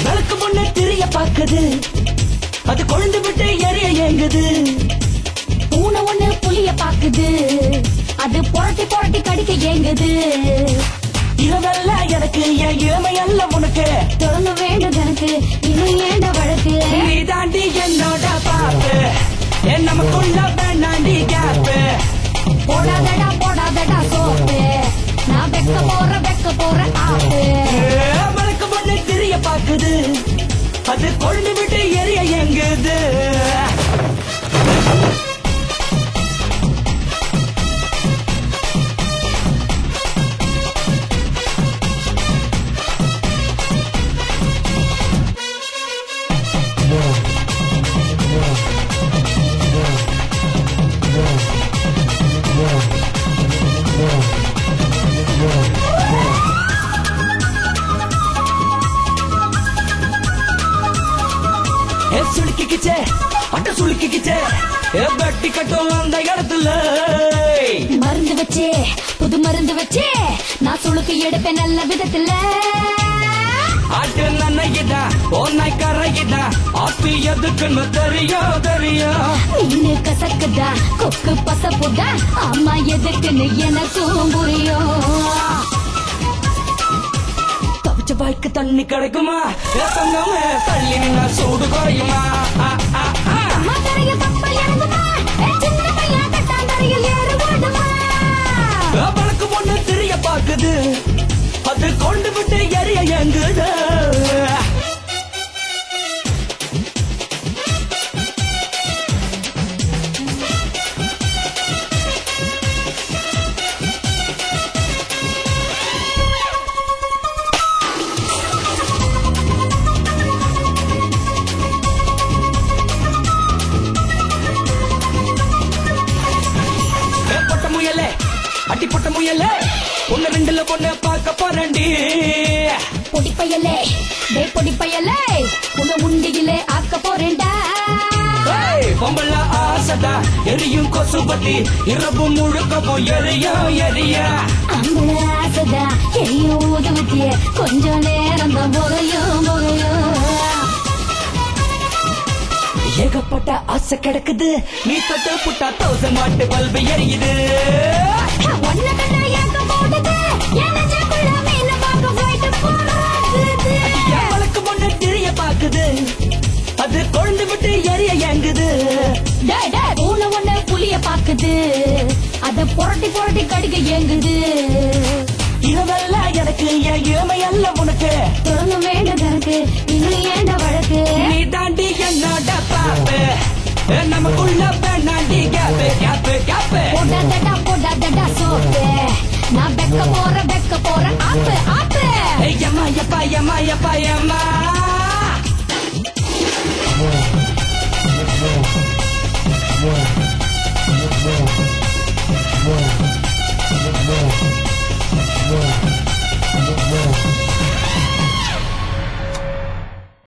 விளக்கு முன்ன திரிய பாக்குது, அது கொழுந்து விட்டு எரிய ஏங்குது. பூனை ஒண்ணு புளிய பாக்குது, அது புரட்டி புரட்டி கடிக்க ஏங்குது. இரவல்ல எனக்கு, என் இளமையல்ல உனக்கு. தொடங்க வேண்டும் எனக்கு, இன்னும் ஏண்ட வழக்கு. நீ தாண்டி என்னோட பாப்பு, என் நமக்குள்ள வேண்டாண்டி கேப்பு. போடாதடா போடாதடா சோப்பு, நான் வெக்க போற ஆப்பு. விளக்கு முன்ன திரிய பாக்குது, அது கொழுந்து விட்டு எரிய ஏங்குது. சுளுக்கிக்கிச்சே அட்ட சுளுக்கிக்கிச்சே, வெட்டி கட்டும் அந்த இடத்துல மருந்து வச்சே புது மருந்து வச்சே, நான் சுளுக்கு எடுப்பேன் நல்ல விதத்துல. ஆட்டு நன்னைதான் ஒன்னாய் கரையிதான், ஆப்பி எதுக்குன்னு தெரியும் தெரியும். மீனு கசக்குதா கொக்கு பசப்புதா, அம்மா எதுக்குன்னு எனக்கும் புரியும். தவிச்ச வாய்க்கு தண்ணி கிடைக்குமா, தங்கமே தள்ளி நின்னா சூடு குறையுமா. அம்மா தரைய கப்பல் இறங்குமா, சின்ன பையன் கட்டாந்தரையில் ஏறு ஓடுமா. அவளுக்கு ஒண்ணு தெரிய பாக்குது, அது கொண்டு விட்டு எரிய ஏங்குது. அட்டிப்பட்ட முயலே ஒன்னு ரெண்டுல பொண்ணு பார்க்க போறண்டி. பொடிப்பையலே டே பொடிப்பையலே, உங்க உண்டியிலே ஆக்க போறேன்டா. பொம்பள ஆசதா எரியும் கொசுபத்தி, இரவு முழுக்கவும் எரியும் எரிய. அந்த ஆசதா எரியும் ஊதுவத்திய, கொஞ்ச நேரம் தான் புகையும் புகையும். ஏகப்பட்ட ஆசை கிடக்குது, நீ தொட்டு புட்டா 1000 வாட்டு பல்பு எரியுது. ஒன்ன கண்ணா ஏக்க போடுது, எனக்குள்ள மீன பார்க்க போயிட்டு போறாது. அவளுக்கு முன்ன தெரிய பாக்குது, அது கொழுந்து விட்டு எரிய ஏங்குது. டேய் டேய் பூனை ஒண்ணு புளிய பாக்குது, அத புரட்டி புரட்டி கடிக்க ஏங்குது. இரவல்ல எனக்கு, என் இளமையல்ல உனக்கு. தொடங்க வேண்டும் எனக்கு, இன்னும் ஏண்ட வழக்கு. நீ தாண்டி என்னோட பாப்பு, நமக்குள்ள வேண்டாண்டி கேப்பு கேப்பு கேப்பு. போடாதடா சோப்பு, நான் வெக்க போற ஆப்பு ஆப்பு. எம்மா எப்பா எம்மா எப்பா எம்மா.